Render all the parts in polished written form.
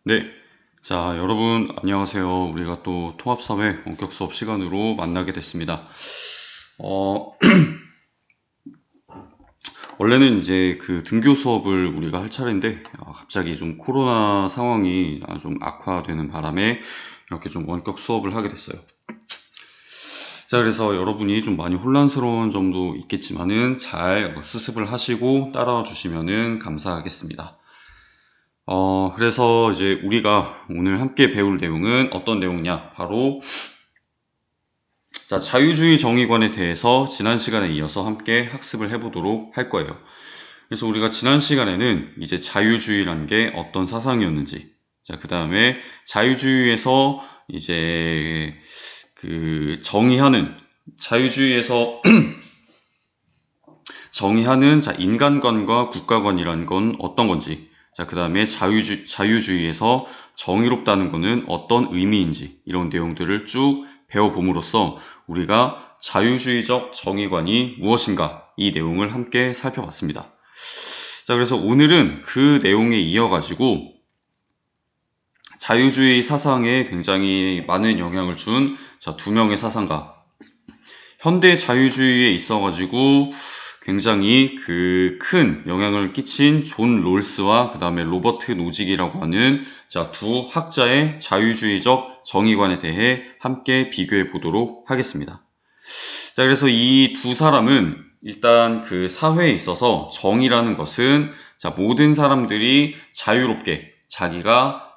네. 자, 여러분, 안녕하세요. 우리가 또 통합사회 원격 수업 시간으로 만나게 됐습니다. 어, 원래는 이제 그 등교 수업을 우리가 할 차례인데, 갑자기 좀 코로나 상황이 좀 악화되는 바람에 이렇게 좀 원격 수업을 하게 됐어요. 자, 그래서 여러분이 좀 많이 혼란스러운 점도 있겠지만은 잘 수습을 하시고 따라와 주시면은 감사하겠습니다. 그래서 이제 우리가 오늘 함께 배울 내용은 어떤 내용이냐? 바로 자, 자유주의 정의관에 대해서 지난 시간에 이어서 함께 학습을 해보도록 할 거예요. 그래서 우리가 지난 시간에는 이제 자유주의란 게 어떤 사상이었는지, 자, 그 다음에 자유주의에서 이제 그 정의하는, 자유주의에서 정의하는 자, 인간관과 국가관이란 건 어떤 건지, 자, 그 다음에 자유주의에서 정의롭다는 거는 어떤 의미인지, 이런 내용들을 쭉 배워봄으로써 우리가 자유주의적 정의관이 무엇인가, 이 내용을 함께 살펴봤습니다. 자, 그래서 오늘은 그 내용에 이어가지고 자유주의 사상에 굉장히 많은 영향을 준 두 명의 사상가, 현대 자유주의에 있어가지고 굉장히 그 큰 영향을 끼친 존 롤스와 그 다음에 로버트 노직이라고 하는 두 학자의 자유주의적 정의관에 대해 함께 비교해 보도록 하겠습니다. 자, 그래서 이 두 사람은 일단 그 사회에 있어서 정의라는 것은 모든 사람들이 자유롭게 자기가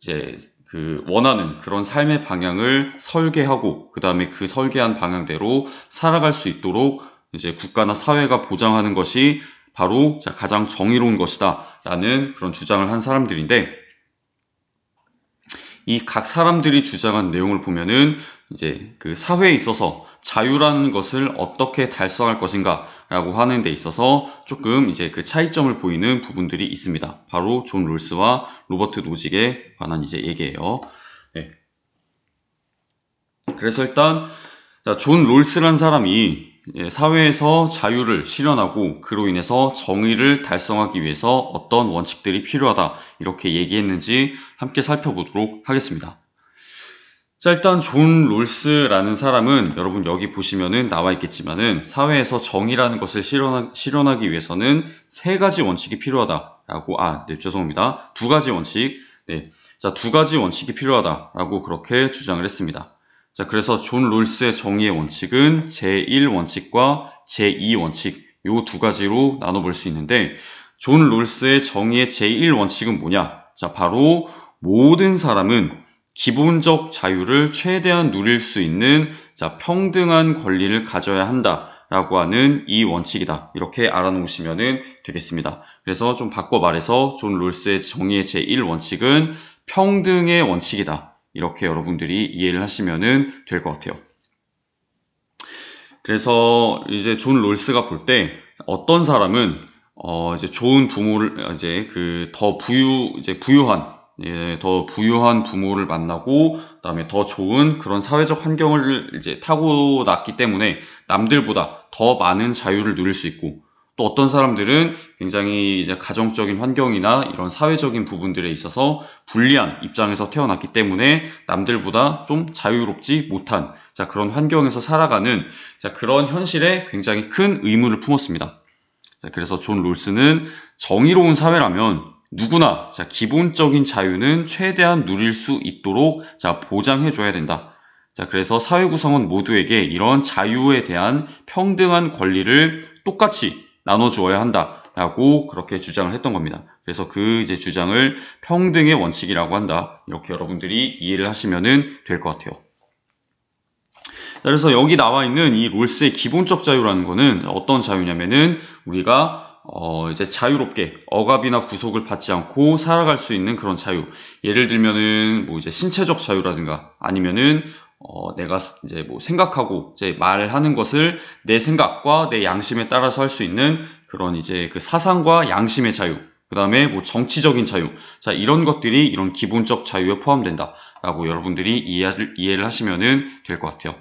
이제 그 원하는 그런 삶의 방향을 설계하고 그 다음에 그 설계한 방향대로 살아갈 수 있도록 이제 국가나 사회가 보장하는 것이 바로 가장 정의로운 것이다 라는 그런 주장을 한 사람들인데, 이 각 사람들이 주장한 내용을 보면은 이제 그 사회에 있어서 자유라는 것을 어떻게 달성할 것인가 라고 하는 데 있어서 조금 이제 그 차이점을 보이는 부분들이 있습니다. 바로 존 롤스와 로버트 노직에 관한 이제 얘기예요. 네. 그래서 일단 존 롤스란 사람이 사회에서 자유를 실현하고 그로 인해서 정의를 달성하기 위해서 어떤 원칙들이 필요하다 이렇게 얘기했는지 함께 살펴보도록 하겠습니다. 자, 일단 존 롤스라는 사람은 여러분 여기 보시면은 나와 있겠지만은 사회에서 정의라는 것을 실현하기 위해서는 세 가지 원칙이 필요하다라고 죄송합니다. 두 가지 원칙. 네. 자, 두 가지 원칙이 필요하다라고 그렇게 주장을 했습니다. 자, 그래서 존 롤스의 정의의 원칙은 제1원칙과 제2원칙 요 두 가지로 나눠볼 수 있는데, 존 롤스의 정의의 제1원칙은 뭐냐? 자, 바로 모든 사람은 기본적 자유를 최대한 누릴 수 있는 평등한 권리를 가져야 한다라고 하는 이 원칙이다. 이렇게 알아놓으시면 되겠습니다. 그래서 좀 바꿔 말해서 존 롤스의 정의의 제1원칙은 평등의 원칙이다. 이렇게 여러분들이 이해를 하시면 될 것 같아요. 그래서 이제 존 롤스가 볼 때 어떤 사람은 이제 좋은 부모를 이제 그 더 부유한 더 부유한 부모를 만나고 그다음에 더 좋은 그런 사회적 환경을 이제 타고났기 때문에 남들보다 더 많은 자유를 누릴 수 있고, 또 어떤 사람들은 굉장히 이제 가정적인 환경이나 이런 사회적인 부분들에 있어서 불리한 입장에서 태어났기 때문에 남들보다 좀 자유롭지 못한 그런 환경에서 살아가는 그런 현실에 굉장히 큰 의무를 품었습니다. 그래서 존 롤스는 정의로운 사회라면 누구나 기본적인 자유는 최대한 누릴 수 있도록 보장해줘야 된다. 그래서 사회 구성원 모두에게 이런 자유에 대한 평등한 권리를 똑같이 나눠주어야 한다라고 그렇게 주장을 했던 겁니다. 그래서 그 이제 주장을 평등의 원칙이라고 한다. 이렇게 여러분들이 이해를 하시면 될 것 같아요. 그래서 여기 나와 있는 이 롤스의 기본적 자유라는 거는 어떤 자유냐면은 우리가 이제 자유롭게 억압이나 구속을 받지 않고 살아갈 수 있는 그런 자유. 예를 들면은 뭐 이제 신체적 자유라든가 아니면은 내가 이제 뭐 생각하고 이제 말하는 것을 내 생각과 내 양심에 따라서 할 수 있는 그런 이제 그 사상과 양심의 자유. 그 다음에 뭐 정치적인 자유. 이런 것들이 이런 기본적 자유에 포함된다라고 여러분들이 이해를 하시면 될 것 같아요.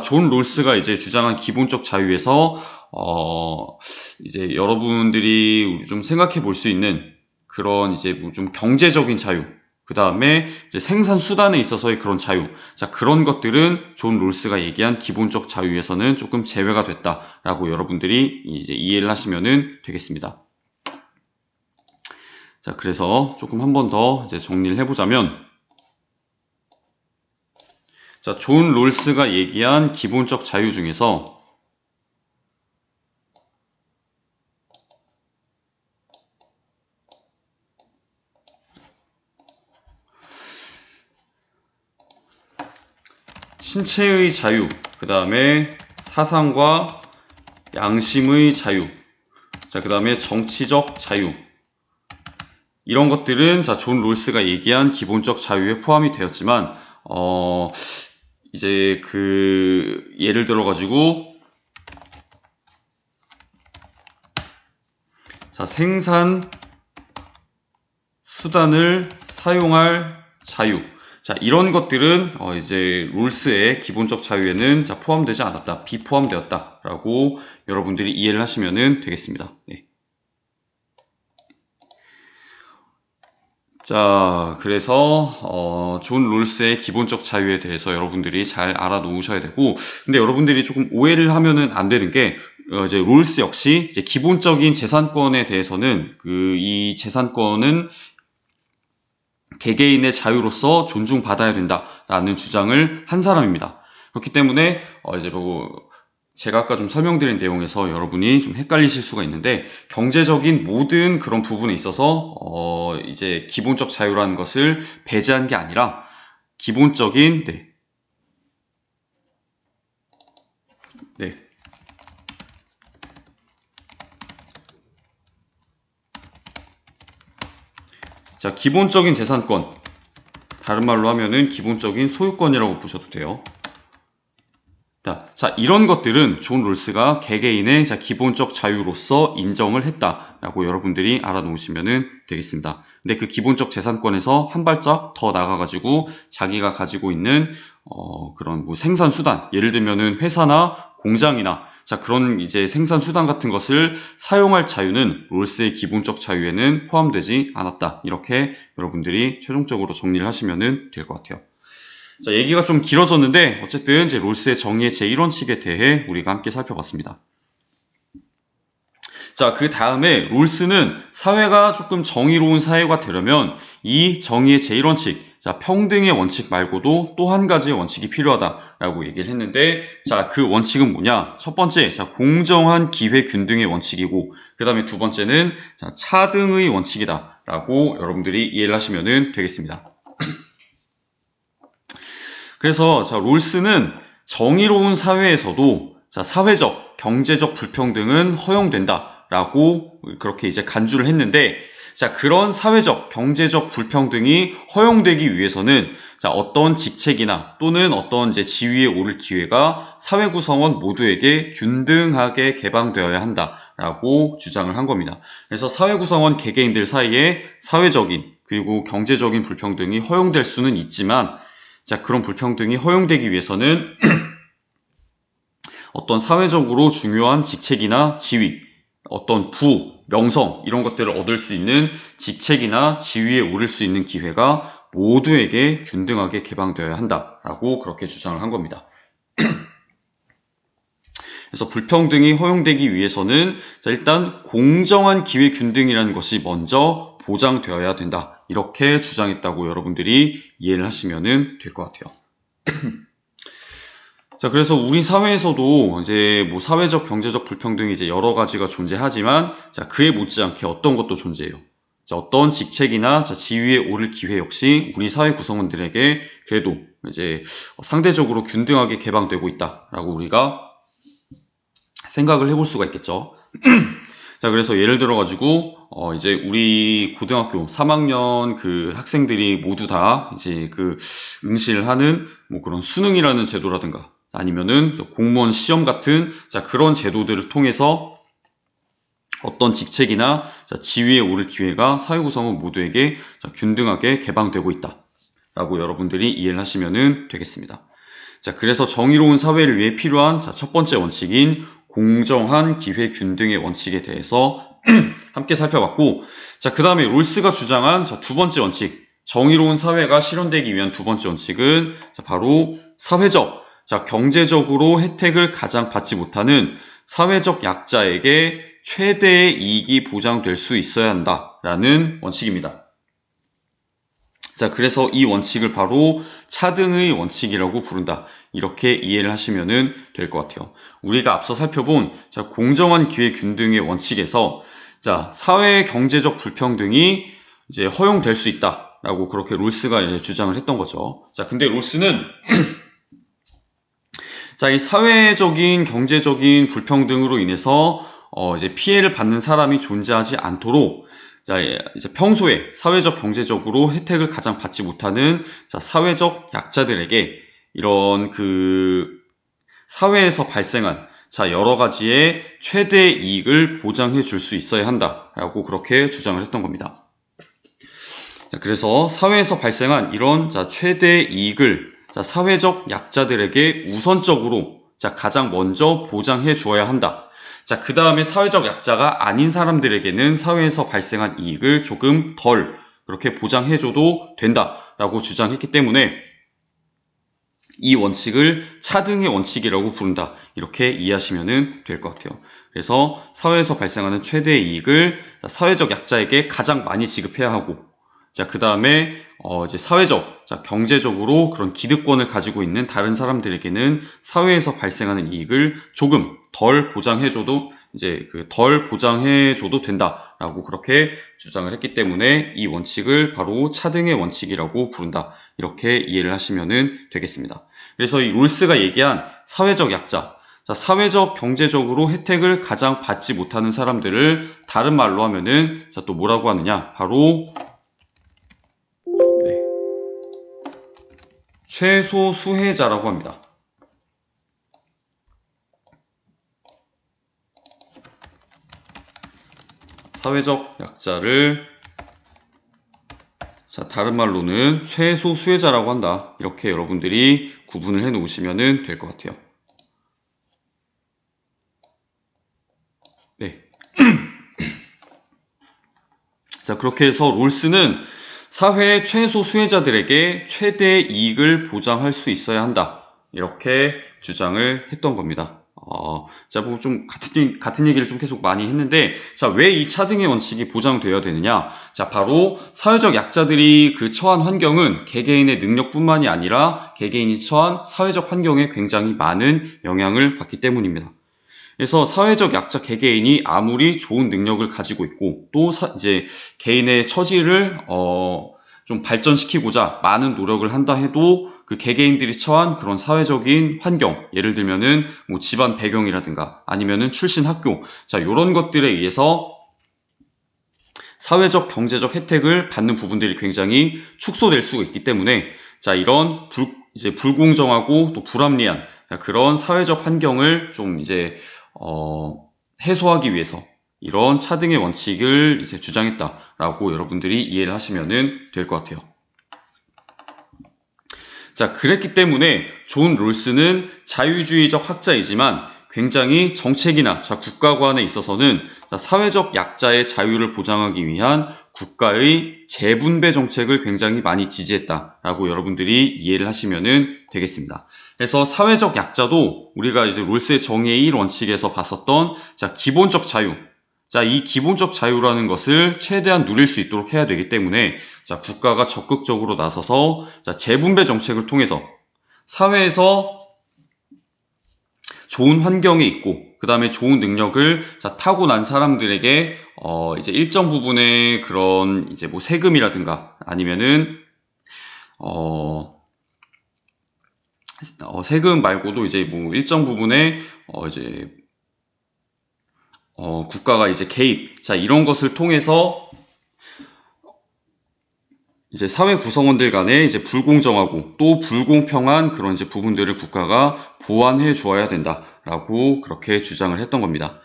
존 롤스가 이제 주장한 기본적 자유에서, 이제 여러분들이 좀 생각해 볼 수 있는 그런 이제 뭐 좀 경제적인 자유, 그 다음에 이제 생산 수단에 있어서의 그런 자유. 자, 그런 것들은 존 롤스가 얘기한 기본적 자유에서는 조금 제외가 됐다라고 여러분들이 이제 이해를 하시면 되겠습니다. 자, 그래서 조금 한 번 더 이제 정리를 해보자면, 자, 존 롤스가 얘기한 기본적 자유 중에서 신체의 자유, 그 다음에 사상과 양심의 자유, 자, 그 다음에 정치적 자유, 이런 것들은 자, 존 롤스가 얘기한 기본적 자유에 포함이 되었지만, 이제 그 예를 들어 가지고 자, 생산 수단을 사용할 자유. 자, 이런 것들은 이제 롤스의 기본적 자유에는 자, 포함되지 않았다, 비포함되었다라고 여러분들이 이해를 하시면 되겠습니다. 네. 자, 그래서 존 롤스의 기본적 자유에 대해서 여러분들이 잘 알아놓으셔야 되고, 근데 여러분들이 조금 오해를 하면은 안 되는 게, 이제 롤스 역시 이제 기본적인 재산권에 대해서는 이 재산권은 개개인의 자유로서 존중받아야 된다라는 주장을 한 사람입니다. 그렇기 때문에 이제 뭐 제가 아까 좀 설명드린 내용에서 여러분이 좀 헷갈리실 수가 있는데, 경제적인 모든 그런 부분에 있어서 이제 기본적 자유라는 것을 배제한 게 아니라 기본적인 자, 기본적인 재산권, 다른 말로 하면은 기본적인 소유권이라고 보셔도 돼요. 자, 이런 것들은 존 롤스가 개개인의 기본적 자유로서 인정을 했다라고 여러분들이 알아놓으시면 되겠습니다. 근데 그 기본적 재산권에서 한 발짝 더 나가가지고 자기가 가지고 있는 그런 뭐 생산 수단, 예를 들면은 회사나 공장이나 자, 그런 이제 생산 수단 같은 것을 사용할 자유는 롤스의 기본적 자유에는 포함되지 않았다. 이렇게 여러분들이 최종적으로 정리를 하시면 될 것 같아요. 자, 얘기가 좀 길어졌는데 어쨌든 이제 롤스의 정의의 제1원칙에 대해 우리가 함께 살펴봤습니다. 자, 그 다음에 롤스는 사회가 조금 정의로운 사회가 되려면 이 정의의 제1원칙, 자, 평등의 원칙 말고도 또 한 가지의 원칙이 필요하다라고 얘기를 했는데, 자, 그 원칙은 뭐냐? 첫 번째, 자, 공정한 기회 균등의 원칙이고, 그 다음에 두 번째는 자, 차등의 원칙이다라고 여러분들이 이해를 하시면 되겠습니다. 그래서 자, 롤스는 정의로운 사회에서도 자, 사회적, 경제적 불평등은 허용된다라고 그렇게 이제 간주를 했는데, 자, 그런 사회적, 경제적 불평등이 허용되기 위해서는 자, 어떤 직책이나 또는 어떤 이제 지위에 오를 기회가 사회 구성원 모두에게 균등하게 개방되어야 한다라고 주장을 한 겁니다. 그래서 사회 구성원 개개인들 사이에 사회적인 그리고 경제적인 불평등이 허용될 수는 있지만, 자, 그런 불평등이 허용되기 위해서는 어떤 사회적으로 중요한 직책이나 지위, 어떤 부, 명성 이런 것들을 얻을 수 있는 직책이나 지위에 오를 수 있는 기회가 모두에게 균등하게 개방되어야 한다라고 그렇게 주장을 한 겁니다. 그래서 불평등이 허용되기 위해서는 자, 일단 공정한 기회 균등이라는 것이 먼저 보장되어야 된다. 이렇게 주장했다고 여러분들이 이해를 하시면 될 것 같아요. 자, 그래서 우리 사회에서도 이제 뭐 사회적, 경제적 불평등이 이제 여러 가지가 존재하지만, 자, 그에 못지않게 어떤 것도 존재해요. 자, 어떤 직책이나 자, 지위에 오를 기회 역시 우리 사회 구성원들에게 그래도 이제 상대적으로 균등하게 개방되고 있다라고 우리가 생각을 해볼 수가 있겠죠. 자, 그래서 예를 들어가지고, 이제 우리 고등학교 3학년 그 학생들이 모두 다 이제 그 응시를 하는 뭐 그런 수능이라는 제도라든가 아니면은 공무원 시험 같은 자, 그런 제도들을 통해서 어떤 직책이나 자, 지위에 오를 기회가 사회 구성원 모두에게 자, 균등하게 개방되고 있다라고 여러분들이 이해를 하시면 되겠습니다. 자, 그래서 정의로운 사회를 위해 필요한 자, 첫 번째 원칙인 공정한 기회 균등의 원칙에 대해서 함께 살펴봤고, 자, 그 다음에 롤스가 주장한 자, 두 번째 원칙, 정의로운 사회가 실현되기 위한 두 번째 원칙은 자, 바로 사회적, 자, 경제적으로 혜택을 가장 받지 못하는 사회적 약자에게 최대의 이익이 보장될 수 있어야 한다라는 원칙입니다. 자, 그래서 이 원칙을 바로 차등의 원칙이라고 부른다. 이렇게 이해를 하시면 될 것 같아요. 우리가 앞서 살펴본 자, 공정한 기회 균등의 원칙에서 자, 사회 경제적 불평등이 이제 허용될 수 있다라고 그렇게 롤스가 이제 주장을 했던 거죠. 자, 근데 롤스는 자, 이 사회적인 경제적인 불평등으로 인해서 이제 피해를 받는 사람이 존재하지 않도록 자, 이제 평소에 사회적 경제적으로 혜택을 가장 받지 못하는 자, 사회적 약자들에게 이런 그 사회에서 발생한 자, 여러 가지의 최대 이익을 보장해 줄 수 있어야 한다라고 그렇게 주장을 했던 겁니다. 자, 그래서 사회에서 발생한 이런 자, 최대 이익을 자, 사회적 약자들에게 우선적으로 자, 가장 먼저 보장해 주어야 한다. 자, 그 다음에 사회적 약자가 아닌 사람들에게는 사회에서 발생한 이익을 조금 덜 그렇게 보장해줘도 된다라고 주장했기 때문에 이 원칙을 차등의 원칙이라고 부른다. 이렇게 이해하시면 될 것 같아요. 그래서 사회에서 발생하는 최대의 이익을 사회적 약자에게 가장 많이 지급해야 하고, 자, 그 다음에 이제 사회적, 자, 경제적으로 그런 기득권을 가지고 있는 다른 사람들에게는 사회에서 발생하는 이익을 조금 덜 보장해줘도 이제 덜 보장해줘도 된다라고 그렇게 주장을 했기 때문에 이 원칙을 바로 차등의 원칙이라고 부른다. 이렇게 이해를 하시면 되겠습니다. 그래서 이 롤스가 얘기한 사회적 약자, 자, 사회적 경제적으로 혜택을 가장 받지 못하는 사람들을 다른 말로 하면은 자, 또 뭐라고 하느냐? 바로 최소 수혜자라고 합니다. 사회적 약자를 자, 다른 말로는 최소 수혜자라고 한다. 이렇게 여러분들이 구분을 해 놓으시면 될 것 같아요. 네. 자, 그렇게 해서 롤스는 사회의 최소 수혜자들에게 최대 이익을 보장할 수 있어야 한다. 이렇게 주장을 했던 겁니다. 자, 뭐 좀 같은 얘기를 좀 계속 많이 했는데, 자, 왜 이 차등의 원칙이 보장되어야 되느냐? 자, 바로 사회적 약자들이 그 처한 환경은 개개인의 능력뿐만이 아니라 개개인이 처한 사회적 환경에 굉장히 많은 영향을 받기 때문입니다. 그래서 사회적 약자 개개인이 아무리 좋은 능력을 가지고 있고 또 이제 개인의 처지를 좀 발전시키고자 많은 노력을 한다 해도 그 개개인들이 처한 그런 사회적인 환경, 예를 들면은 뭐 집안 배경이라든가 아니면은 출신 학교, 자, 요런 것들에 의해서 사회적 경제적 혜택을 받는 부분들이 굉장히 축소될 수가 있기 때문에 자, 이런 이제 불공정하고 또 불합리한 그런 사회적 환경을 좀 이제 해소하기 위해서 이런 차등의 원칙을 이제 주장했다라고 여러분들이 이해를 하시면 될 것 같아요. 자, 그랬기 때문에 존 롤스는 자유주의적 학자이지만 굉장히 정책이나 자, 국가관에 있어서는 자, 사회적 약자의 자유를 보장하기 위한 국가의 재분배 정책을 굉장히 많이 지지했다라고 여러분들이 이해를 하시면 되겠습니다. 그래서 사회적 약자도 우리가 이제 롤스의 정의의 1원칙에서 봤었던 자, 기본적 자유. 자, 이 기본적 자유라는 것을 최대한 누릴 수 있도록 해야 되기 때문에 자, 국가가 적극적으로 나서서 자, 재분배 정책을 통해서 사회에서 좋은 환경에 있고 그 다음에 좋은 능력을 자, 타고난 사람들에게 이제 일정 부분의 그런 이제 뭐 세금이라든가 아니면은 세금 말고도 이제 뭐 일정 부분의 이제 국가가 이제 개입, 자, 이런 것을 통해서 이제 사회 구성원들 간에 이제 불공정하고 또 불공평한 그런 이제 부분들을 국가가 보완해 주어야 된다라고 그렇게 주장을 했던 겁니다.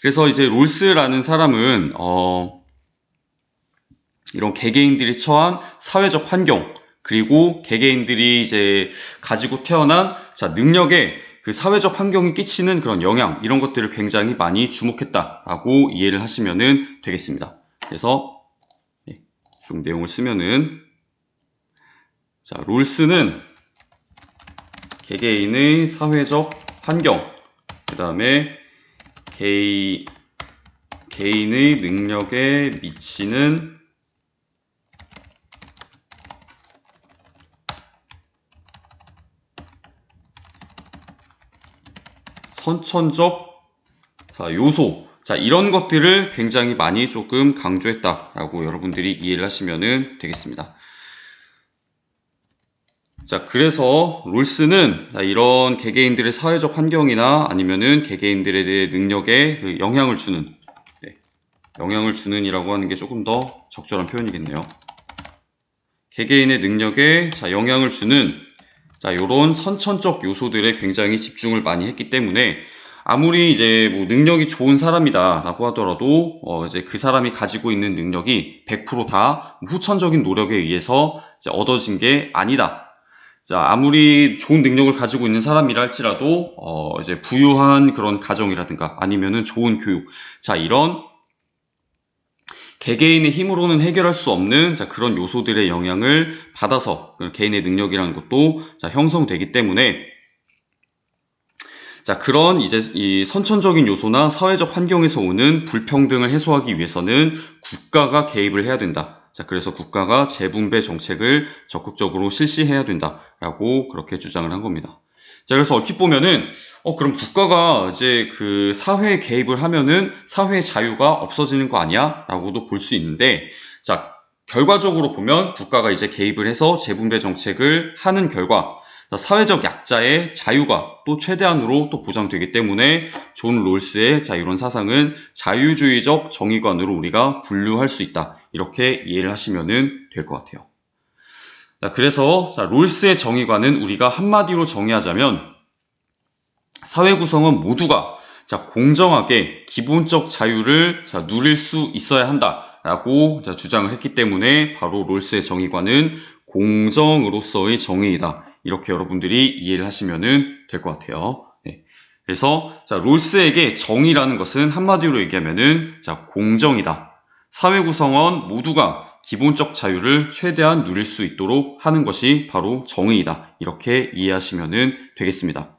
그래서 이제 롤스라는 사람은 이런 개개인들이 처한 사회적 환경 그리고 개개인들이 이제 가지고 태어난 자, 능력의 그 사회적 환경이 끼치는 그런 영향, 이런 것들을 굉장히 많이 주목했다라고 이해를 하시면 되겠습니다. 그래서 좀 내용을 쓰면은, 자, 롤스는 개개인의 사회적 환경, 그 다음에 개인의 능력에 미치는 선천적 요소, 자, 이런 것들을 굉장히 많이 조금 강조했다라고 여러분들이 이해를 하시면 되겠습니다. 자, 그래서 롤스는 이런 개개인들의 사회적 환경이나 아니면은 개개인들의 능력에 그 영향을 주는, 영향을 주는이라고 하는 게 조금 더 적절한 표현이겠네요. 개개인의 능력에 영향을 주는 요런 선천적 요소들에 굉장히 집중을 많이 했기 때문에 아무리 이제 뭐 능력이 좋은 사람이다라고 하더라도 이제 그 사람이 가지고 있는 능력이 100% 다 후천적인 노력에 의해서 이제 얻어진 게 아니다. 자, 아무리 좋은 능력을 가지고 있는 사람이라 할지라도 이제 부유한 그런 가정이라든가 아니면은 좋은 교육, 자, 이런 개개인의 힘으로는 해결할 수 없는 그런 요소들의 영향을 받아서 개인의 능력이라는 것도 형성되기 때문에, 자, 그런 이제 이 선천적인 요소나 사회적 환경에서 오는 불평등을 해소하기 위해서는 국가가 개입을 해야 된다. 자, 그래서 국가가 재분배 정책을 적극적으로 실시해야 된다라고 그렇게 주장을 한 겁니다. 자, 그래서 얼핏 보면은 그럼 국가가 이제 그 사회에 개입을 하면은 사회의 자유가 없어지는 거 아니야? 라고도 볼 수 있는데, 자, 결과적으로 보면 국가가 이제 개입을 해서 재분배 정책을 하는 결과 사회적 약자의 자유가 또 최대한으로 또 보장되기 때문에 존 롤스의 이런 사상은 자유주의적 정의관으로 우리가 분류할 수 있다. 이렇게 이해를 하시면 될 것 같아요. 자, 그래서 롤스의 정의관은 우리가 한마디로 정의하자면 사회 구성원 모두가 공정하게 기본적 자유를 누릴 수 있어야 한다라고 주장을 했기 때문에 바로 롤스의 정의관은 공정으로서의 정의이다. 이렇게 여러분들이 이해를 하시면 될 것 같아요. 네. 그래서 롤스에게 정의라는 것은 한마디로 얘기하면은 공정이다. 사회 구성원 모두가 기본적 자유를 최대한 누릴 수 있도록 하는 것이 바로 정의이다. 이렇게 이해하시면 되겠습니다.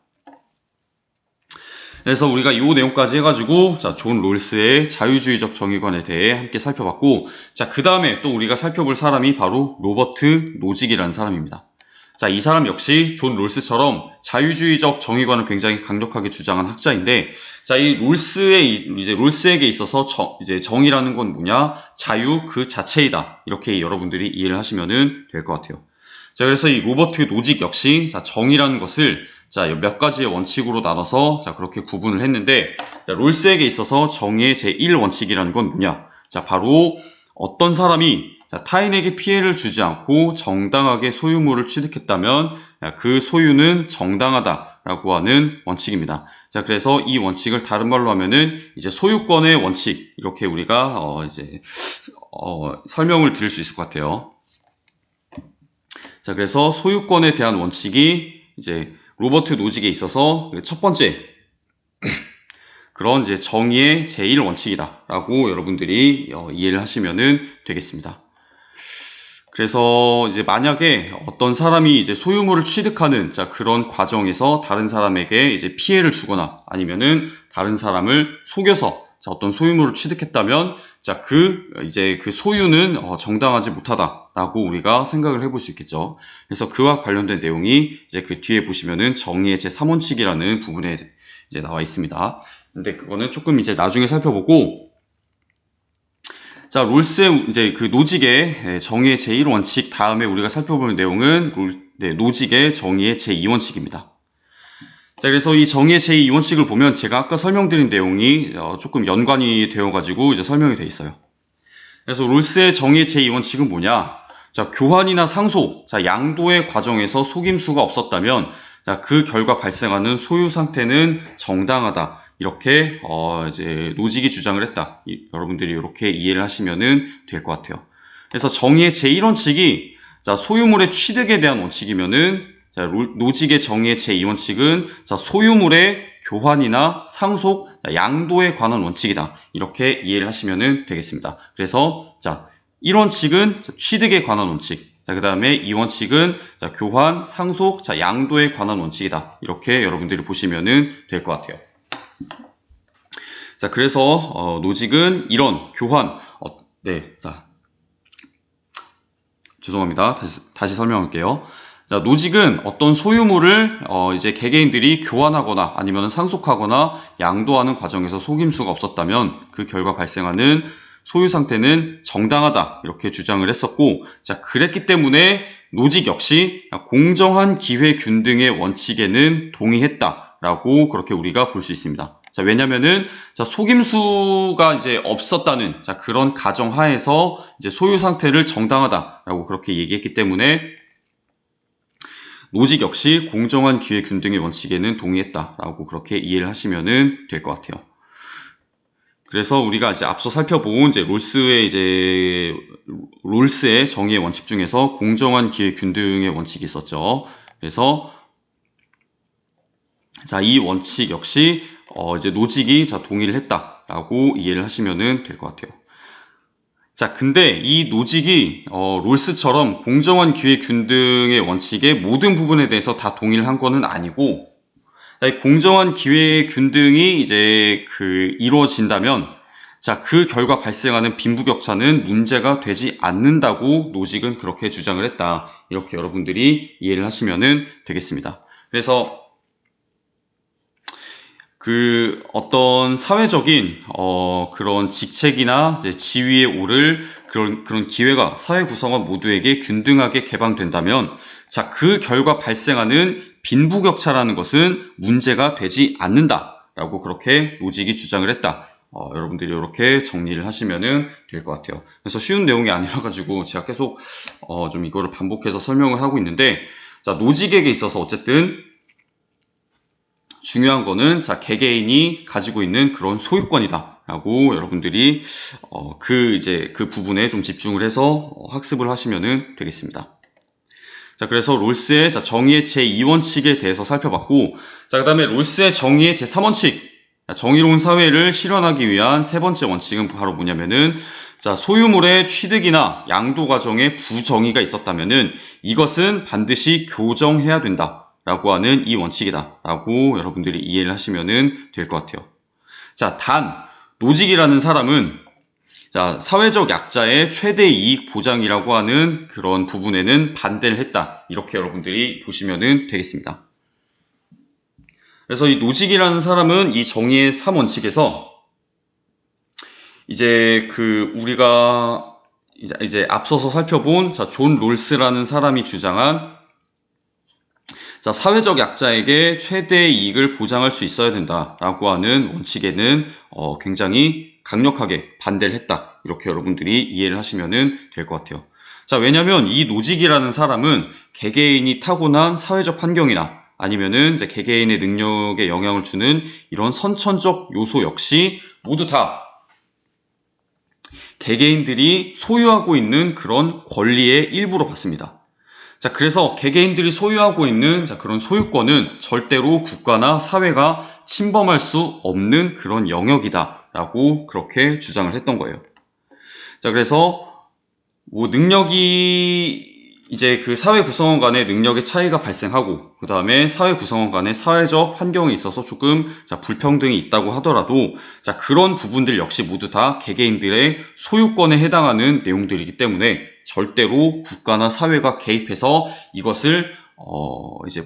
그래서 우리가 이 내용까지 해가지고 존 롤스의 자유주의적 정의관에 대해 함께 살펴봤고, 그 다음에 또 우리가 살펴볼 사람이 바로 로버트 노직이라는 사람입니다. 자, 이 사람 역시 존 롤스처럼 자유주의적 정의관을 굉장히 강력하게 주장한 학자인데, 자, 이 롤스에게 있어서 정의라는 건 뭐냐? 자유 그 자체이다. 이렇게 여러분들이 이해를 하시면 될 것 같아요. 자, 그래서 이 로버트 노직 역시 정의라는 것을 몇 가지의 원칙으로 나눠서 그렇게 구분을 했는데, 롤스에게 있어서 정의의 제1원칙이라는 건 뭐냐? 자, 바로 어떤 사람이 타인에게 피해를 주지 않고 정당하게 소유물을 취득했다면 그 소유는 정당하다라고 하는 원칙입니다. 자, 그래서 이 원칙을 다른 말로 하면은 이제 소유권의 원칙, 이렇게 우리가 설명을 드릴 수 있을 것 같아요. 자, 그래서 소유권에 대한 원칙이 이제 로버트 노직에 있어서 첫 번째 그런 이제 정의의 제1원칙이다라고 여러분들이 이해를 하시면 되겠습니다. 그래서 이제 만약에 어떤 사람이 이제 소유물을 취득하는 그런 과정에서 다른 사람에게 이제 피해를 주거나 아니면은 다른 사람을 속여서 어떤 소유물을 취득했다면 그 소유는 정당하지 못하다라고 우리가 생각을 해볼 수 있겠죠. 그래서 그와 관련된 내용이 이제 그 뒤에 보시면은 정의의 제3원칙이라는 부분에 이제 나와 있습니다. 근데 그거는 조금 이제 나중에 살펴보고, 자, 롤스의 이제 그 노직의 정의의 제1원칙 다음에 우리가 살펴볼 내용은 노직의 정의의 제2원칙입니다. 자, 그래서 이 정의의 제2원칙을 보면 제가 아까 설명드린 내용이 조금 연관이 되어가지고 이제 설명이 돼 있어요. 그래서 롤스의 정의의 제2원칙은 뭐냐? 자, 교환이나 상소, 양도의 과정에서 속임수가 없었다면 그 결과 발생하는 소유 상태는 정당하다. 이렇게 이제 노직이 주장을 했다. 여러분들이 이렇게 이해를 하시면은 될 것 같아요. 그래서 정의의 제1원칙이 소유물의 취득에 대한 원칙이면은 자, 노직의 정의의 제2원칙은 자, 소유물의 교환이나 상속, 양도에 관한 원칙이다. 이렇게 이해를 하시면 되겠습니다. 그래서 자, 1원칙은 취득에 관한 원칙. 자, 그 다음에 2원칙은 자, 교환, 상속, 자, 양도에 관한 원칙이다. 이렇게 여러분들이 보시면 될 것 같아요. 자, 그래서 노직은 이런 교환, 네, 자, 죄송합니다. 다시 설명할게요. 자, 노직은 어떤 소유물을 이제 개개인들이 교환하거나 아니면 상속하거나 양도하는 과정에서 속임수가 없었다면 그 결과 발생하는 소유 상태는 정당하다 이렇게 주장을 했었고, 자, 그랬기 때문에 노직 역시 공정한 기회 균등의 원칙에는 동의했다라고 그렇게 우리가 볼 수 있습니다. 자, 왜냐면은 자, 속임수가 이제 없었다는 자, 그런 가정 하에서 이제 소유 상태를 정당하다라고 그렇게 얘기했기 때문에 노직 역시 공정한 기회 균등의 원칙에는 동의했다라고 그렇게 이해를 하시면 될 것 같아요. 그래서 우리가 이제 앞서 살펴본 이제 롤스의 정의의 원칙 중에서 공정한 기회 균등의 원칙이 있었죠. 그래서 자, 이 원칙 역시 이제 노직이 자, 동의를 했다라고 이해를 하시면 될 것 같아요. 자, 근데 이 노직이 롤스처럼 공정한 기회 균등의 원칙의 모든 부분에 대해서 다 동의를 한 거는 아니고, 공정한 기회 균등이 이제 이루어진다면, 자, 그 결과 발생하는 빈부격차는 문제가 되지 않는다고 노직은 그렇게 주장을 했다. 이렇게 여러분들이 이해를 하시면 되겠습니다. 그래서 어떤 사회적인 그런 직책이나 이제 지위에 오를 그런 기회가 사회 구성원 모두에게 균등하게 개방된다면, 자, 그 결과 발생하는 빈부격차라는 것은 문제가 되지 않는다라고 그렇게 노직이 주장을 했다. 여러분들이 이렇게 정리를 하시면 될 것 같아요. 그래서 쉬운 내용이 아니라 가지고 제가 계속 좀 이거를 반복해서 설명을 하고 있는데, 자, 노직에게 있어서 어쨌든 중요한 거는 자, 개개인이 가지고 있는 그런 소유권이다라고 여러분들이 그 부분에 좀 집중을 해서 학습을 하시면 되겠습니다. 자, 그래서 롤스의 자, 정의의 제2원칙에 대해서 살펴봤고, 자, 그다음에 롤스의 정의의 제3원칙, 정의로운 사회를 실현하기 위한 세 번째 원칙은 바로 뭐냐면은 자, 소유물의 취득이나 양도 과정에 부정의가 있었다면은 이것은 반드시 교정해야 된다. 라고 하는 이 원칙이다 라고 여러분들이 이해를 하시면 될 것 같아요. 자, 단 노직이라는 사람은 자, 사회적 약자의 최대 이익 보장이라고 하는 그런 부분에는 반대를 했다, 이렇게 여러분들이 보시면 되겠습니다. 그래서 이 노직이라는 사람은 이 정의의 3원칙에서 이제 우리가 이제 앞서서 살펴본 자, 존 롤스라는 사람이 주장한 자, 사회적 약자에게 최대 이익을 보장할 수 있어야 된다라고 하는 원칙에는 굉장히 강력하게 반대를 했다. 이렇게 여러분들이 이해를 하시면 될 것 같아요. 자, 왜냐면 이 노직이라는 사람은 개개인이 타고난 사회적 환경이나 아니면은 이제 개개인의 능력에 영향을 주는 이런 선천적 요소 역시 모두 다 개개인들이 소유하고 있는 그런 권리의 일부로 봤습니다. 자, 그래서 개개인들이 소유하고 있는 자, 그런 소유권은 절대로 국가나 사회가 침범할 수 없는 그런 영역이다라고 그렇게 주장을 했던 거예요. 자, 그래서 능력이 이제 사회 구성원 간의 능력의 차이가 발생하고, 그 다음에 사회 구성원 간의 사회적 환경에 있어서 조금 자, 불평등이 있다고 하더라도, 자, 그런 부분들 역시 모두 다 개개인들의 소유권에 해당하는 내용들이기 때문에 절대로 국가나 사회가 개입해서 이것을 이제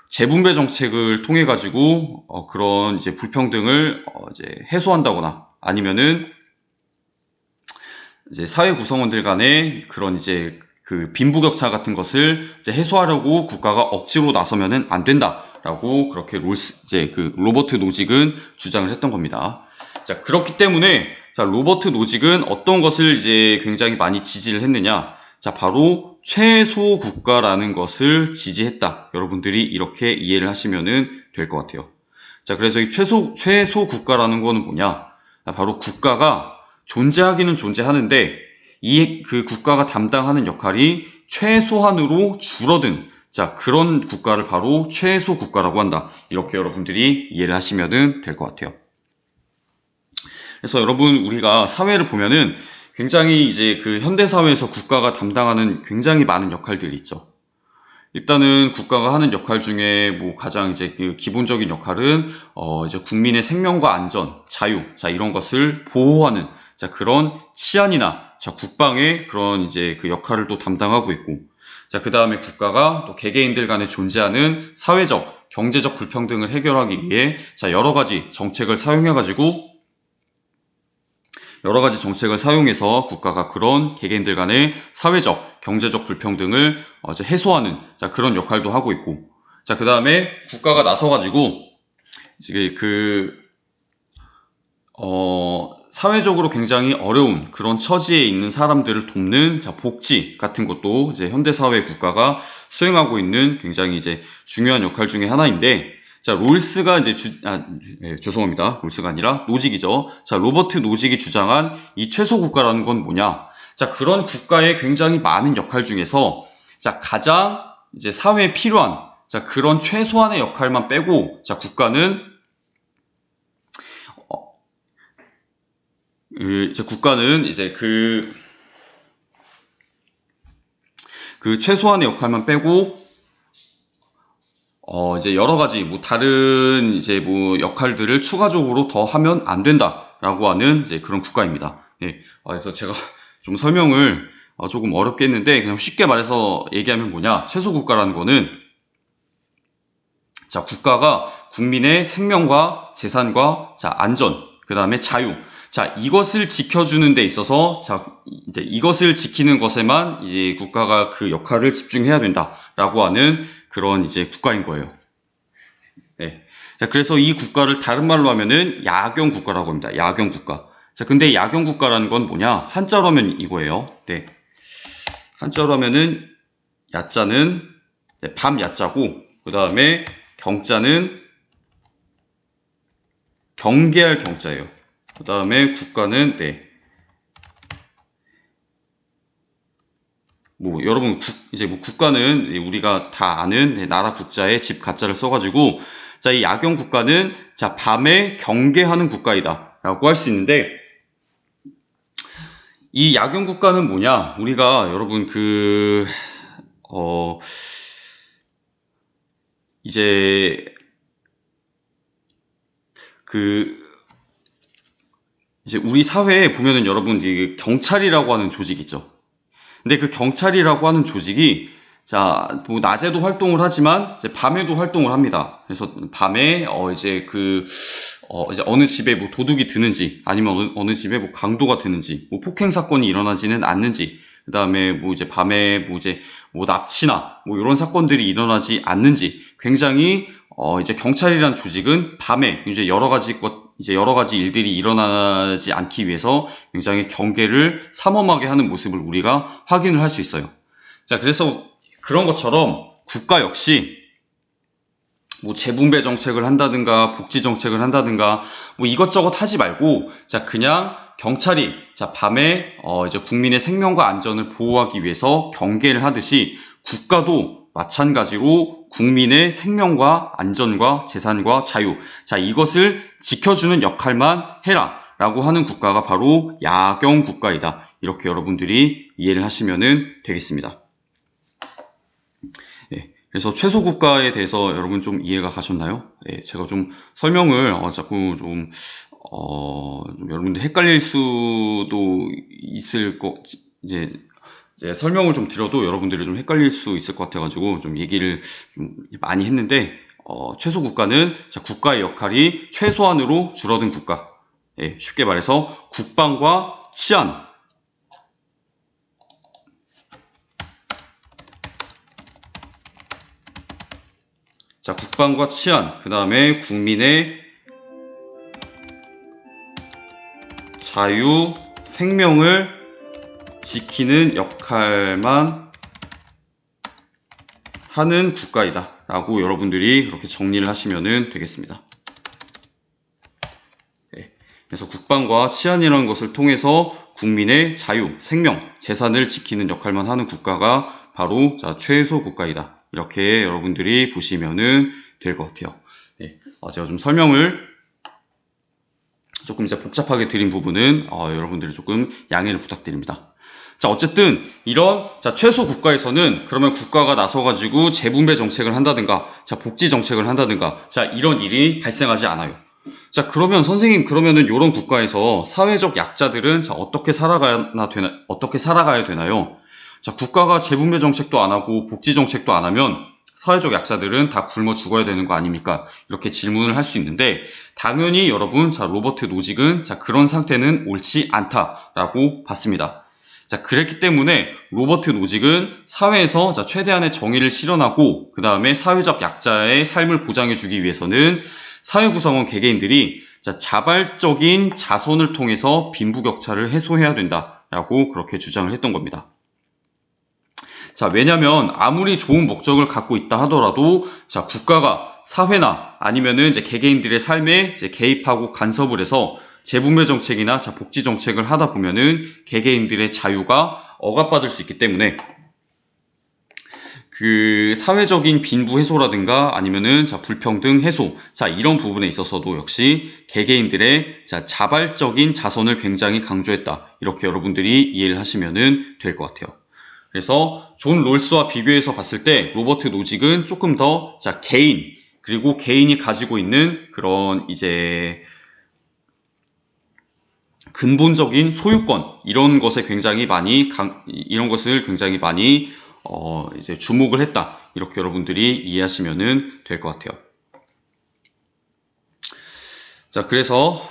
재분배 정책을 통해 가지고 그런 이제 불평등을 이제 해소한다거나 아니면은 이제 사회 구성원들 간의 그런 이제 빈부격차 같은 것을 이제 해소하려고 국가가 억지로 나서면은 안 된다라고 그렇게 로버트 노직은 주장을 했던 겁니다. 자, 그렇기 때문에 자, 로버트 노직은 어떤 것을 이제 굉장히 많이 지지를 했느냐? 자, 바로 최소 국가라는 것을 지지했다. 여러분들이 이렇게 이해를 하시면은 될 것 같아요. 자, 그래서 이 최소 국가라는 거는 뭐냐? 자, 바로 국가가 존재하기는 존재하는데 그 국가가 담당하는 역할이 최소한으로 줄어든 자, 그런 국가를 바로 최소 국가라고 한다. 이렇게 여러분들이 이해를 하시면 될 것 같아요. 그래서 여러분, 우리가 사회를 보면은 굉장히 이제 그 현대사회에서 국가가 담당하는 굉장히 많은 역할들이 있죠. 일단은 국가가 하는 역할 중에 뭐 가장 이제 그 기본적인 역할은 이제 국민의 생명과 안전, 자유, 자 이런 것을 보호하는 자 그런 치안이나 자 국방의 그런 이제 그 역할을 또 담당하고 있고, 자 그다음에 국가가 또 개개인들 간에 존재하는 사회적, 경제적 불평등을 해결하기 위해 자 여러 가지 정책을 사용해서 국가가 그런 개개인들 간의 사회적, 경제적 불평등을 이제 해소하는 자 그런 역할도 하고 있고, 자 그 다음에 국가가 나서가지고 이제 사회적으로 굉장히 어려운 그런 처지에 있는 사람들을 돕는 자 복지 같은 것도 이제 현대사회 국가가 수행하고 있는 굉장히 이제 중요한 역할 중에 하나인데, 자, 롤스가 이제 죄송합니다. 롤스가 아니라 노직이죠. 자, 로버트 노직이 주장한 이 최소 국가라는 건 뭐냐? 자, 그런 국가의 굉장히 많은 역할 중에서 자, 가장 이제 사회에 필요한 자, 그런 최소한의 역할만 빼고 자, 국가는 이제 그 최소한의 역할만 빼고 이제 여러 가지 뭐 다른 이제 뭐 역할들을 추가적으로 더 하면 안 된다라고 하는 이제 그런 국가입니다. 예. 그래서 제가 좀 설명을 조금 어렵게 했는데 그냥 쉽게 말해서 얘기하면 뭐냐? 최소 국가라는 거는 자, 국가가 국민의 생명과 재산과 자, 안전, 그다음에 자유. 자, 이것을 지켜주는 데 있어서 자, 이제 이것을 지키는 것에만 이제 국가가 그 역할을 집중해야 된다라고 하는 그런 이제 국가인 거예요. 네. 자, 그래서 이 국가를 다른 말로 하면은 야경 국가라고 합니다. 야경 국가. 자, 근데 야경 국가라는 건 뭐냐? 한자로 하면 이거예요. 네. 한자로 하면은 야자는 밤 야자고, 그 다음에 경자는 경계할 경자예요. 그 다음에 국가는 뭐 여러분 이제 뭐 국가는 우리가 다 아는 나라 국자에 집 가짜를 써가지고 자 이 야경 국가는 자 밤에 경계하는 국가이다라고 할 수 있는데, 이 야경 국가는 뭐냐? 우리가 여러분 이제 우리 사회에 보면은 여러분 이제 경찰이라고 하는 조직 있죠. 근데 그 경찰이라고 하는 조직이 자, 뭐 낮에도 활동을 하지만 이제 밤에도 활동을 합니다. 그래서 밤에 이제 이제 어느 집에 뭐 도둑이 드는지 아니면 어느 집에 뭐 강도가 드는지 뭐 폭행 사건이 일어나지는 않는지, 그다음에 뭐 이제 밤에 뭐 이제 뭐 납치나 뭐 이런 사건들이 일어나지 않는지, 굉장히 이제 경찰이라는 조직은 밤에 이제 여러 가지 일들이 일어나지 않기 위해서 굉장히 경계를 삼엄하게 하는 모습을 우리가 확인을 할 수 있어요. 자, 그래서 그런 것처럼 국가 역시 뭐 재분배 정책을 한다든가 복지 정책을 한다든가 뭐 이것저것 하지 말고 자 그냥 경찰이 자 밤에 이제 국민의 생명과 안전을 보호하기 위해서 경계를 하듯이 국가도 마찬가지로 국민의 생명과 안전과 재산과 자유 자 이것을 지켜주는 역할만 해라 라고 하는 국가가 바로 야경 국가이다. 이렇게 여러분들이 이해를 하시면 되겠습니다. 그래서 최소 국가에 대해서 여러분 좀 이해가 가셨나요? 네, 제가 좀 설명을 자꾸 좀 여러분들 헷갈릴 수도 있을 이제 설명을 좀 드려도 여러분들이 좀 헷갈릴 수 있을 것 같아가지고 좀 얘기를 좀 많이 했는데, 최소 국가는 자 국가의 역할이 최소한으로 줄어든 국가. 예, 쉽게 말해서 국방과 치안. 자, 국방과 치안, 그 다음에 국민의 자유, 생명을 지키는 역할만 하는 국가이다 라고 여러분들이 그렇게 정리를 하시면 되겠습니다. 네. 그래서 국방과 치안이라는 것을 통해서 국민의 자유, 생명, 재산을 지키는 역할만 하는 국가가 바로 자 최소 국가이다. 이렇게 여러분들이 보시면은 될 것 같아요. 네, 제가 좀 설명을 조금 이제 복잡하게 드린 부분은 여러분들이 조금 양해를 부탁드립니다. 자, 어쨌든 이런 최소 국가에서는 그러면 국가가 나서가지고 재분배 정책을 한다든가 복지 정책을 한다든가 이런 일이 발생하지 않아요. 자, 그러면 선생님, 그러면은 이런 국가에서 사회적 약자들은 어떻게 살아가야 되나요? 자, 국가가 재분배 정책도 안 하고 복지 정책도 안 하면 사회적 약자들은 다 굶어 죽어야 되는 거 아닙니까? 이렇게 질문을 할 수 있는데, 당연히 여러분, 로버트 노직은 그런 상태는 옳지 않다라고 봤습니다. 자, 그랬기 때문에 로버트 노직은 사회에서 최대한의 정의를 실현하고 그 다음에 사회적 약자의 삶을 보장해주기 위해서는 사회 구성원 개개인들이 자발적인 자선을 통해서 빈부격차를 해소해야 된다라고 그렇게 주장을 했던 겁니다. 자, 왜냐면 아무리 좋은 목적을 갖고 있다 하더라도 국가가 사회나 아니면은 개개인들의 삶에 개입하고 간섭을 해서 재분배 정책이나 복지 정책을 하다 보면은 개개인들의 자유가 억압받을 수 있기 때문에 그 사회적인 빈부 해소라든가 아니면은 불평등 해소 이런 부분에 있어서도 역시 개개인들의 자발적인 자선을 굉장히 강조했다. 이렇게 여러분들이 이해를 하시면은 될 것 같아요. 그래서 존 롤스와 비교해서 봤을 때 로버트 노직은 조금 더 개인 그리고 개인이 가지고 있는 그런 근본적인 소유권 이런 것을 굉장히 많이 주목을 했다. 이렇게 여러분들이 이해하시면 될 것 같아요. 자, 그래서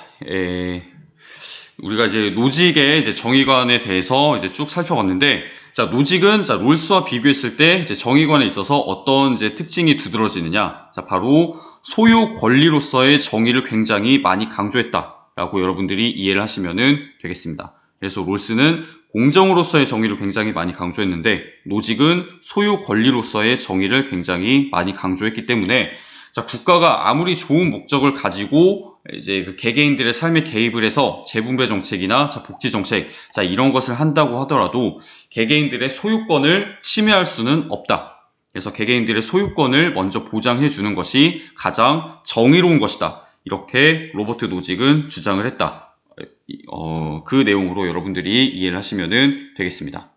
우리가 노직의 정의관에 대해서 쭉 살펴봤는데, 노직은 롤스와 비교했을 때 정의관에 있어서 어떤 특징이 두드러지느냐? 바로 소유 권리로서의 정의를 굉장히 많이 강조했다라고 여러분들이 이해를 하시면 되겠습니다. 그래서 롤스는 공정으로서의 정의를 굉장히 많이 강조했는데, 노직은 소유 권리로서의 정의를 굉장히 많이 강조했기 때문에 국가가 아무리 좋은 목적을 가지고 그 개개인들의 삶에 개입을 해서 재분배 정책이나 복지 정책 이런 것을 한다고 하더라도 개개인들의 소유권을 침해할 수는 없다. 그래서 개개인들의 소유권을 먼저 보장해 주는 것이 가장 정의로운 것이다. 이렇게 로버트 노직은 주장을 했다. 그 내용으로 여러분들이 이해를 하시면 되겠습니다.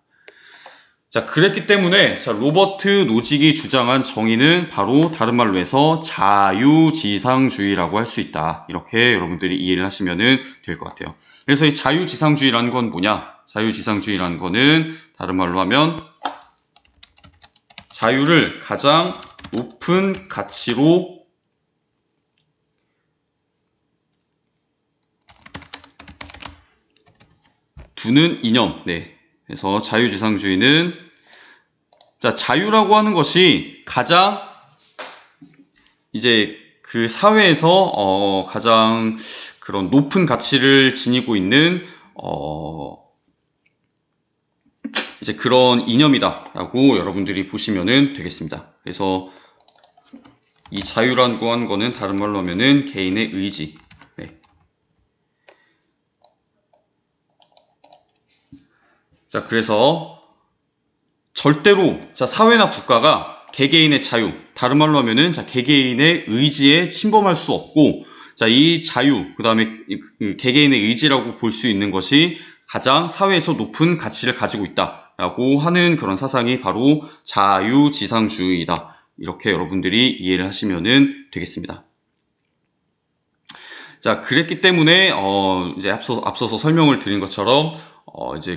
자, 그랬기 때문에 로버트 노직이 주장한 정의는 바로 다른 말로 해서 자유지상주의라고 할 수 있다. 이렇게 여러분들이 이해를 하시면 될 것 같아요. 그래서 이 자유지상주의라는 건 뭐냐? 자유지상주의라는 거는 다른 말로 하면 자유를 가장 높은 가치로 두는 이념. 네. 그래서 자유지상주의는 자유라고 하는 것이 가장 그 사회에서 가장 그런 높은 가치를 지니고 있는 그런 이념이다라고 여러분들이 보시면 되겠습니다. 그래서 이 자유라고 하는 거는 다른 말로 하면은 개인의 의지. 네. 자, 그래서 절대로 사회나 국가가 개개인의 자유, 다른 말로 하면은 개개인의 의지에 침범할 수 없고 이 자유, 그 다음에 개개인의 의지라고 볼 수 있는 것이 가장 사회에서 높은 가치를 가지고 있다라고 하는 그런 사상이 바로 자유지상주의이다. 이렇게 여러분들이 이해를 하시면 되겠습니다. 자, 그랬기 때문에 앞서서 설명을 드린 것처럼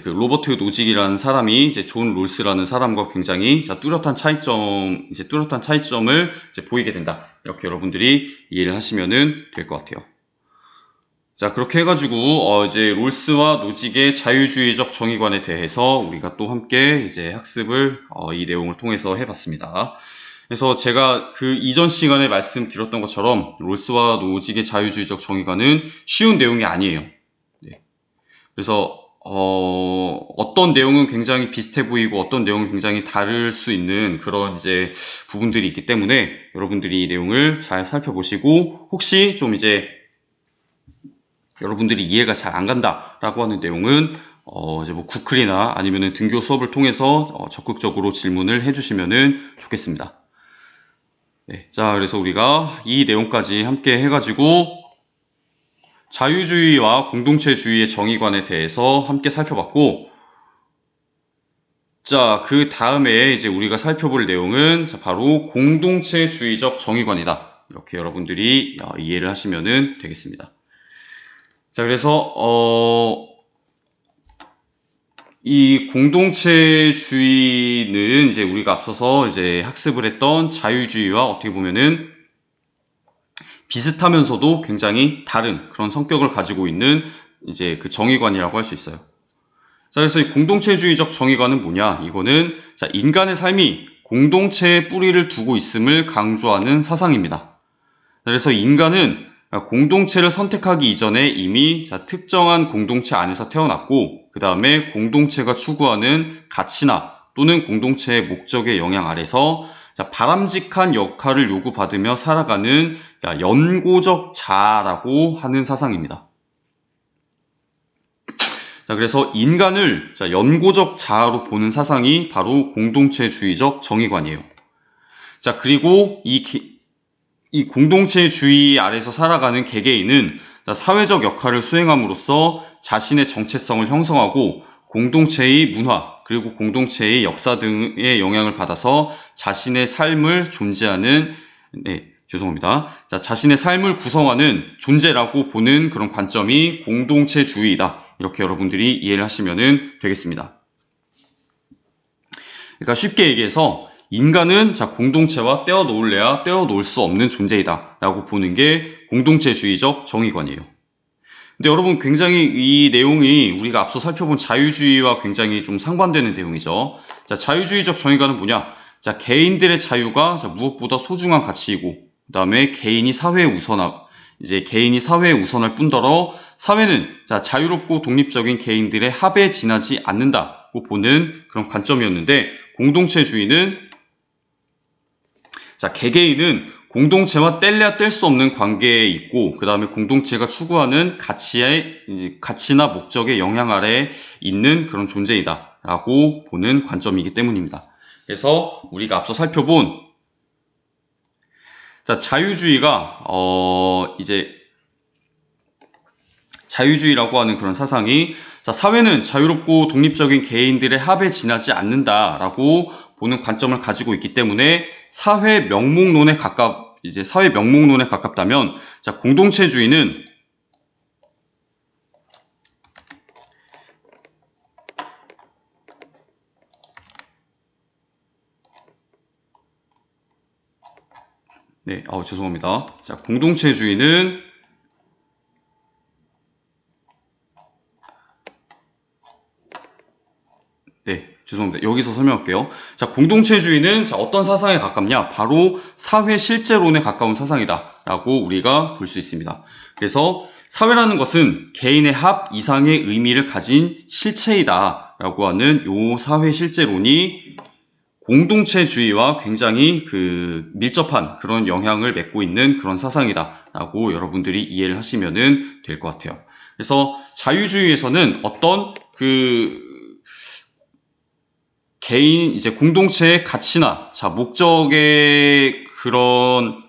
그 로버트 노직이라는 사람이 존 롤스라는 사람과 굉장히 뚜렷한 차이점을 보이게 된다. 이렇게 여러분들이 이해를 하시면 될 것 같아요. 자, 그렇게 해가지고 롤스와 노직의 자유주의적 정의관에 대해서 우리가 또 함께 학습을 이 내용을 통해서 해봤습니다. 그래서 제가 그 이전 시간에 말씀드렸던 것처럼 롤스와 노직의 자유주의적 정의관은 쉬운 내용이 아니에요. 네. 그래서 어떤 내용은 굉장히 비슷해 보이고 어떤 내용은 굉장히 다를 수 있는 그런 부분들이 있기 때문에 여러분들이 이 내용을 잘 살펴보시고 혹시 좀 여러분들이 이해가 잘 안 간다라고 하는 내용은 구클이나 아니면은 등교 수업을 통해서 적극적으로 질문을 해주시면 좋겠습니다. 네, 자, 그래서 우리가 이 내용까지 함께 해가지고 자유주의와 공동체주의의 정의관에 대해서 함께 살펴봤고, 자, 그 다음에 이제 우리가 살펴볼 내용은 바로 공동체주의적 정의관이다. 이렇게 여러분들이 이해를 하시면 되겠습니다. 자, 그래서 이 공동체주의는 이제 우리가 앞서서 이제 학습을 했던 자유주의와 어떻게 보면은 비슷하면서도 굉장히 다른 그런 성격을 가지고 있는 이제 그 정의관이라고 할 수 있어요. 자, 그래서 이 공동체주의적 정의관은 뭐냐? 이거는 자, 인간의 삶이 공동체에 뿌리를 두고 있음을 강조하는 사상입니다. 그래서 인간은 공동체를 선택하기 이전에 이미 자, 특정한 공동체 안에서 태어났고, 그 다음에 공동체가 추구하는 가치나 또는 공동체의 목적의 영향 아래서 자, 바람직한 역할을 요구받으며 살아가는 연고적 자아라고 하는 사상입니다. 자, 그래서 인간을 자, 연고적 자아로 보는 사상이 바로 공동체주의적 정의관이에요. 자, 그리고 이 공동체주의 아래서 살아가는 개개인은 자, 사회적 역할을 수행함으로써 자신의 정체성을 형성하고 공동체의 문화 그리고 공동체의 역사 등의 영향을 받아서 자신의 삶을 존재하는 자, 자신의 삶을 구성하는 존재라고 보는 그런 관점이 공동체주의이다. 이렇게 여러분들이 이해를 하시면 되겠습니다. 그러니까 쉽게 얘기해서 인간은 자, 공동체와 떼어놓을래야 떼어놓을 수 없는 존재이다 라고 보는 게 공동체주의적 정의관이에요. 근데 여러분 굉장히 이 내용이 우리가 앞서 살펴본 자유주의와 굉장히 좀 상반되는 내용이죠. 자, 자유주의적 정의관은 뭐냐? 자, 개인들의 자유가 자, 무엇보다 소중한 가치이고, 그 다음에 개인이 사회에 우선할 뿐더러 사회는 자, 자유롭고 독립적인 개인들의 합에 지나지 않는다고 보는 그런 관점이었는데, 공동체주의는 자, 개개인은 공동체와 뗄래야 뗄 수 없는 관계에 있고, 그 다음에 공동체가 추구하는 가치나 목적의 영향 아래에 있는 그런 존재이다 라고 보는 관점이기 때문입니다. 그래서 우리가 앞서 살펴본 자, 자유주의가 이제 자유주의라고 하는 그런 사상이 자, 사회는 자유롭고 독립적인 개인들의 합에 지나지 않는다라고 보는 관점을 가지고 있기 때문에 사회 명목론에 가깝다면 자, 공동체주의는 죄송합니다. 자, 공동체주의는 죄송합니다. 여기서 설명할게요. 자, 공동체주의는 자, 어떤 사상에 가깝냐? 바로 사회 실제론에 가까운 사상이다 라고 우리가 볼 수 있습니다. 그래서 사회라는 것은 개인의 합 이상의 의미를 가진 실체이다 라고 하는 요 사회 실제론이 공동체주의와 굉장히 밀접한 그런 영향을 맺고 있는 그런 사상이다 라고 여러분들이 이해를 하시면 될 것 같아요. 그래서 자유주의에서는 어떤 개인 이제 공동체의 가치나 자, 목적의 그런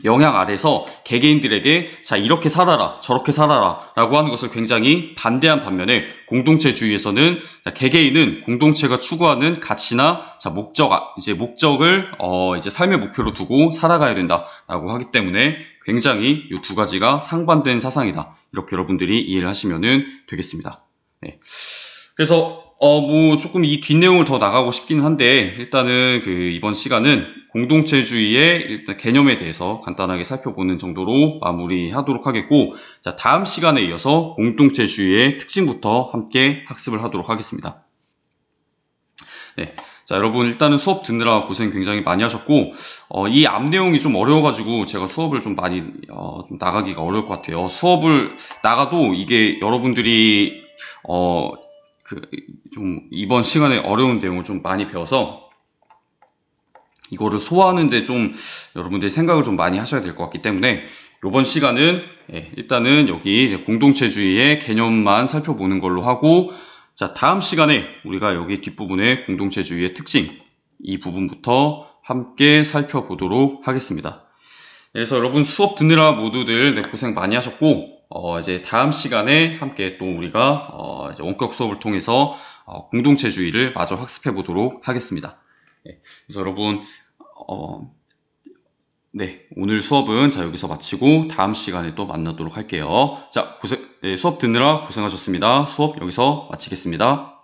영향 아래서 개개인들에게 자, 이렇게 살아라 저렇게 살아라 라고 하는 것을 굉장히 반대한 반면에, 공동체주의에서는 자, 개개인은 공동체가 추구하는 가치나 자, 목적을 이제 삶의 목표로 두고 살아가야 된다라고 하기 때문에 굉장히 이 두 가지가 상반된 사상이다, 이렇게 여러분들이 이해를 하시면 되겠습니다. 네. 그래서 조금 이 뒷내용을 더 나가고 싶긴 한데, 일단은 이번 시간은 공동체주의의 일단 개념에 대해서 간단하게 살펴보는 정도로 마무리하도록 하겠고, 자, 다음 시간에 이어서 공동체주의의 특징부터 함께 학습을 하도록 하겠습니다. 네. 자, 여러분 일단은 수업 듣느라 고생 굉장히 많이 하셨고, 이 앞 내용이 좀 어려워가지고 제가 수업을 좀 많이, 좀 나가기가 어려울 것 같아요. 수업을 나가도 이게 여러분들이, 좀 이번 시간에 어려운 내용을 좀 많이 배워서 이거를 소화하는데 좀 여러분들이 생각을 좀 많이 하셔야 될 것 같기 때문에, 이번 시간은 일단은 여기 공동체주의의 개념만 살펴보는 걸로 하고, 자, 다음 시간에 우리가 여기 뒷부분에 공동체주의의 특징 이 부분부터 함께 살펴보도록 하겠습니다. 그래서 여러분 수업 듣느라 모두들 고생 많이 하셨고, 이제 다음 시간에 함께 또 우리가 이제 원격 수업을 통해서 공동체주의를 마저 학습해 보도록 하겠습니다. 그래서 여러분 오늘 수업은 여기서 마치고 다음 시간에 또 만나도록 할게요. 자, 수업 듣느라 고생하셨습니다. 수업 여기서 마치겠습니다.